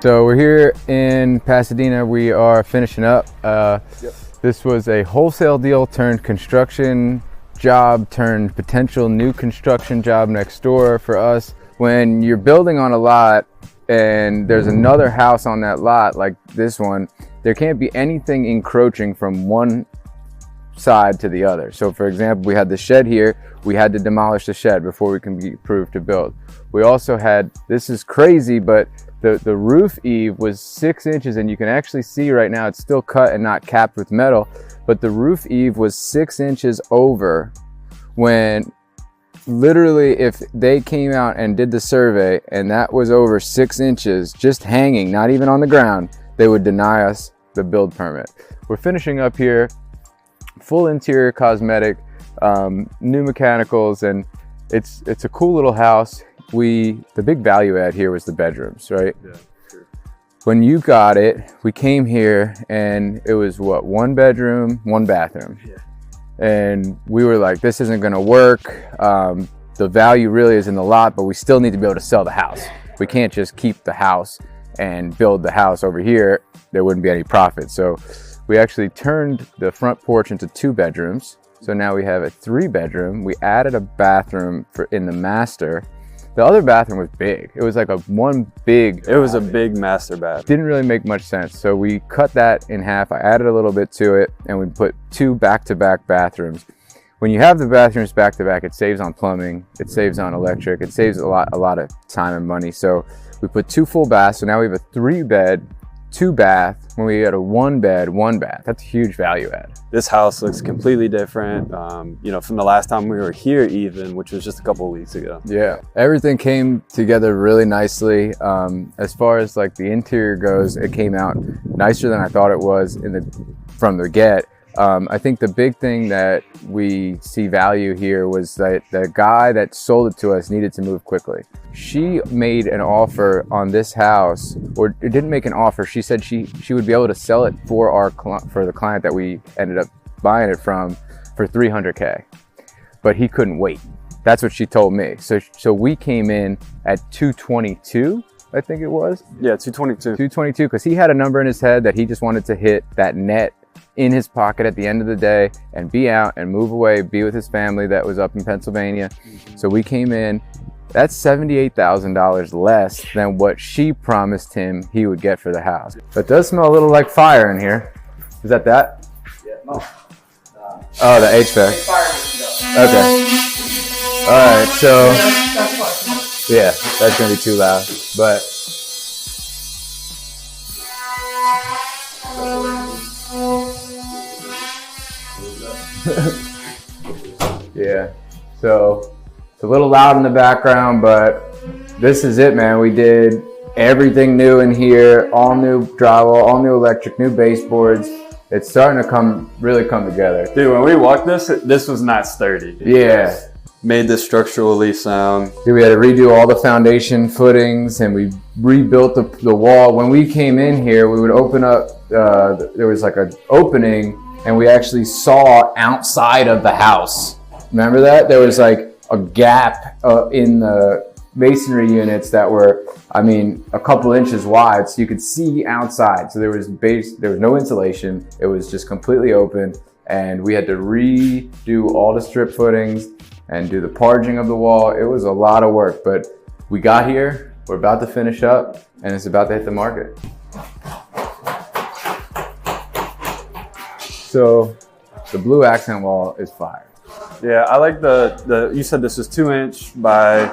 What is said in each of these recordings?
So we're here in Pasadena. We are finishing up. This was a wholesale deal turned construction job turned potential new construction job next door for us. When you're building on a lot and there's another house on that lot like this one, there can't be anything encroaching from one side to the other. So for example, we had the shed here. We had to demolish the shed before we can be approved to build. We also had, this is crazy, but the roof eave was 6 inches, and you can actually see right now it's still cut and not capped with metal, but the roof eave was 6 inches over, when literally if they came out and did the survey and that was over 6 inches just hanging, not even on the ground, they would deny us the build permit. We're finishing up here, full interior cosmetic, new mechanicals, and it's a cool little house. The big value add here was the bedrooms, right? Yeah, sure. When you got it, we came here and it was what, 1 bedroom, 1 bathroom. Yeah. And we were like, this isn't gonna work. The value really is in the lot, but we still need to be able to sell the house. We can't just keep the house and build the house over here. There wouldn't be any profit. So we actually turned the front porch into 2 bedrooms. So now we have a 3 bedroom. We added a bathroom in the master. The other bathroom was big. It was like a big master bath. Didn't really make much sense. So we cut that in half. I added a little bit to it and we put 2 back-to-back bathrooms. When you have the bathrooms back-to-back, it saves on plumbing, it saves on electric, it saves a lot of time and money. So we put 2 full baths. So now we have a 3-bed, 2-bath, when we had a 1-bed, 1-bath. That's a huge value add. This house looks completely different, you know, from the last time we were here even, which was just a couple of weeks ago. Yeah, everything came together really nicely. As far as like the interior goes, it came out nicer than I thought it was from the get. I think the big thing that we see value here was that the guy that sold it to us needed to move quickly. She made an offer on this house, or didn't make an offer. She said she would be able to sell it for the client that we ended up buying it from for $300K, but he couldn't wait. That's what she told me. So we came in at 222, I think it was. Yeah, 222. 222, because he had a number in his head that he just wanted to hit that net in his pocket at the end of the day and be out and move away, be with his family that was up in Pennsylvania. So we came in, that's $78,000 less than what she promised him he would get for the house. It does smell a little like fire in here. Is that? Yeah, no. Oh, the HVAC. Okay. All right, so yeah, that's gonna be too loud, but yeah, so it's a little loud in the background, but this is it, man. We did everything new in here, all new drywall, all new electric, new baseboards. It's starting to really come together. Dude, when we walked this was not sturdy. Yeah. Made this structurally sound. Dude, we had to redo all the foundation footings and we rebuilt the wall. When we came in here, we would open up, there was like an opening and we actually saw outside of the house. Remember that? There was like a gap in the masonry units that were, I mean, a couple inches wide, so you could see outside. So there was no insulation. It was just completely open, and we had to redo all the strip footings and do the parging of the wall. It was a lot of work, but we got here, we're about to finish up, and it's about to hit the market. So the blue accent wall is fire. Yeah, I like you said this was 2-inch by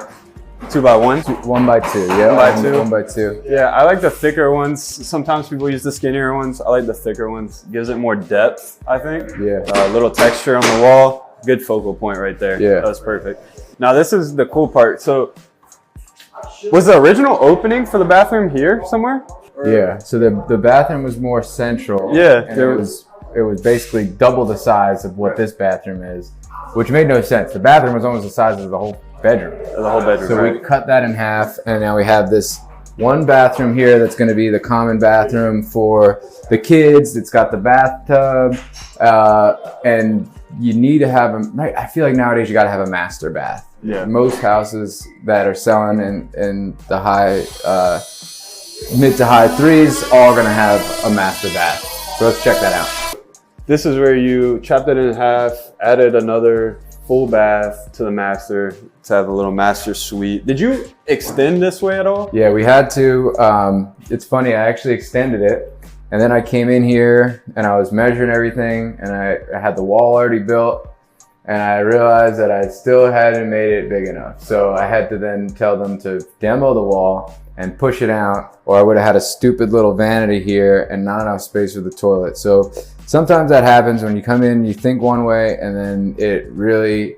2x1? 1x2, yeah. 1x2. Yeah, I like the thicker ones. Sometimes people use the skinnier ones. I like the thicker ones. Gives it more depth, I think. Yeah. A little texture on the wall. Good focal point right there. Yeah. That was perfect. Now this is the cool part. So was the original opening for the bathroom here somewhere? Yeah, so the bathroom was more central. Yeah. And it was basically double the size of what this bathroom is, which made no sense. The bathroom was almost the size of the whole bedroom. The whole bedroom, So right. we cut that in half, and now we have this one bathroom here that's going to be the common bathroom for the kids. It's got the bathtub, and you need to have I feel like nowadays you got to have a master bath. Yeah. Most houses that are selling in the high mid to high threes, all gonna have a master bath. So let's check that out. This is where you chopped it in half, added another full bath to the master to have a little master suite. Did you extend this way at all? Yeah, we had to. It's funny, I actually extended it, and then I came in here and I was measuring everything, and I had the wall already built, and I realized that I still hadn't made it big enough. So I had to then tell them to demo the wall and push it out, or I would have had a stupid little vanity here and not enough space for the toilet. So sometimes that happens when you come in, you think one way, and then it really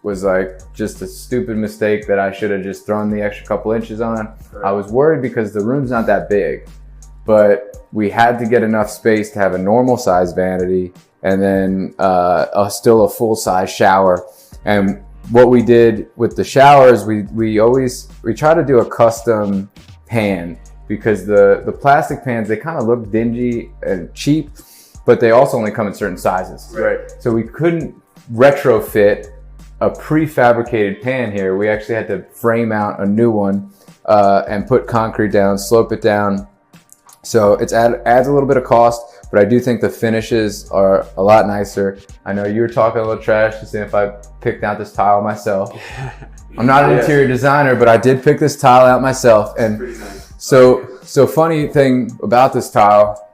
was like just a stupid mistake that I should have just thrown the extra couple inches on. Right. I was worried because the room's not that big, but we had to get enough space to have a normal size vanity and then still a full size shower. And what we did with the showers, we try to do a custom pan, because the plastic pans, they kind of look dingy and cheap, but they also only come in certain sizes. Right. So we couldn't retrofit a prefabricated pan here. We actually had to frame out a new one and put concrete down, slope it down. So it adds a little bit of cost, but I do think the finishes are a lot nicer. I know you were talking a little trash to see if I picked out this tile myself. I'm not an interior designer, but I did pick this tile out myself. And nice. So funny thing about this tile,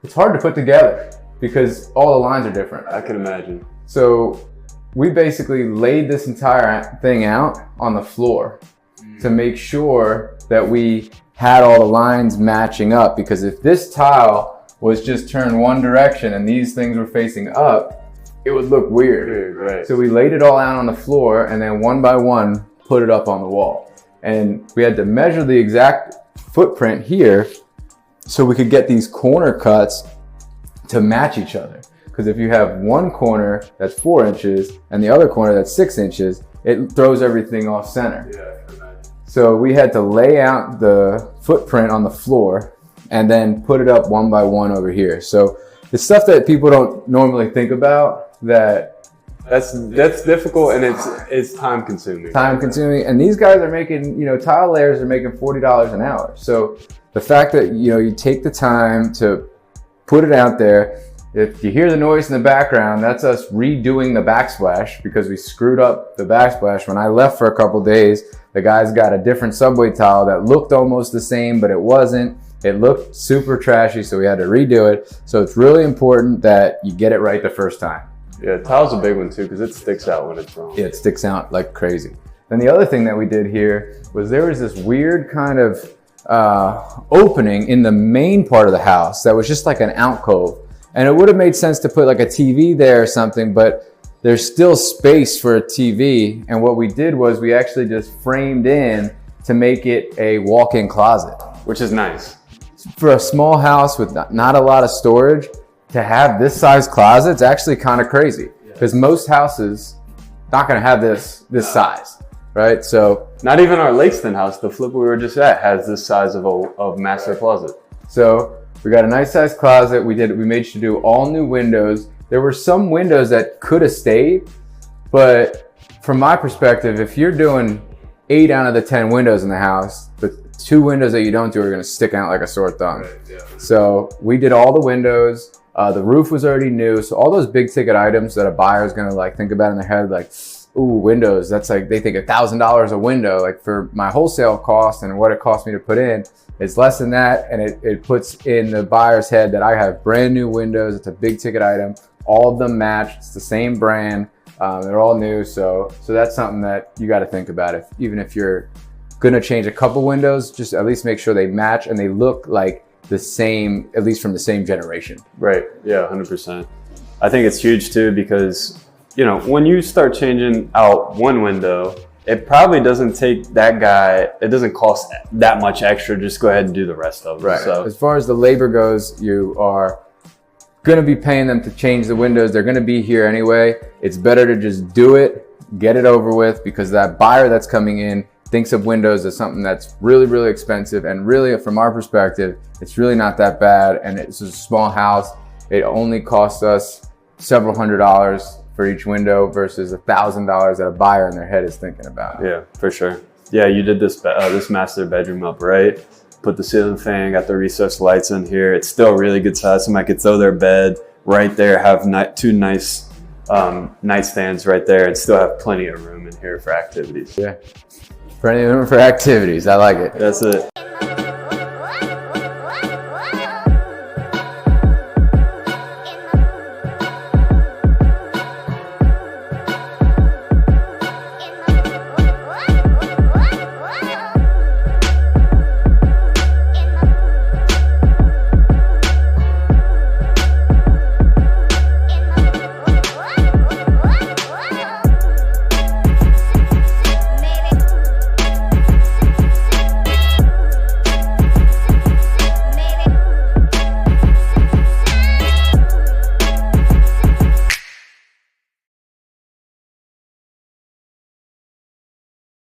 it's hard to put together because all the lines are different. I can imagine. So we basically laid this entire thing out on the floor to make sure that we had all the lines matching up, because if this tile was just turned one direction and these things were facing up, it would look weird. Right. So we laid it all out on the floor and then one by one put it up on the wall. And we had to measure the exact footprint here so we could get these corner cuts to match each other. Because if you have one corner that's 4 inches and the other corner that's 6 inches, it throws everything off center. Yeah, I can imagine. So we had to lay out the footprint on the floor and then put it up one by one over here. So it's stuff that people don't normally think about, that's difficult, and it's time consuming. Time consuming, and these guys are making, tile layers are making $40 an hour. So the fact that, you take the time to put it out there. If you hear the noise in the background, that's us redoing the backsplash because we screwed up the backsplash. When I left for a couple days, the guys got a different subway tile that looked almost the same, but it wasn't. It looked super trashy, so we had to redo it. So it's really important that you get it right the first time. Yeah, tile's a big one too, because it sticks out when it's wrong. Yeah, it sticks out like crazy. Then the other thing that we did here was there was this weird kind of opening in the main part of the house that was just like an alcove. And it would have made sense to put like a TV there or something, but there's still space for a TV. And what we did was we actually just framed in to make it a walk-in closet. Which is nice. For a small house with not a lot of storage, to have this size closet, it's actually kind of crazy. Because most houses not gonna have this size, right? So not even our Lakeston house, the flip we were just at, has this size of master closet. So we got a nice size closet. We made sure to do all new windows. There were some windows that could have stayed, but from my perspective, if you're doing 8 out of the 10 windows in the house, the 2 windows that you don't do are gonna stick out like a sore thumb. Right, yeah. So we did all the windows. The roof was already new. So all those big ticket items that a buyer is gonna like think about in their head, like, ooh, windows, that's like, they think $1,000 a window. Like for my wholesale cost and what it cost me to put in, it's less than that, and it puts in the buyer's head that I have brand new windows. It's a big ticket item. All of them match. It's the same brand. They're all new, so that's something that you got to think about. Even if you're gonna change a couple windows, just at least make sure they match and they look like the same, at least from the same generation. Right. Yeah, 100%. I think it's huge too because when you start changing out one window, it probably doesn't take that guy, it doesn't cost that much extra. Just go ahead and do the rest of it. Right. So as far as the labor goes, you are going to be paying them to change the windows. They're going to be here anyway. It's better to just do it, get it over with, because that buyer that's coming in thinks of windows as something that's really, really expensive. And really, from our perspective, it's really not that bad. And it's a small house. It only costs us several $100s for each window versus $1,000 that a buyer in their head is thinking about. Yeah, for sure. Yeah, you did this master bedroom up, right? put the ceiling fan, got the recessed lights in here. It's still really good size. Somebody could throw their bed right there, have two nice nightstands right there, and still have plenty of room in here for activities. Yeah, plenty of room for activities. I like it. That's it.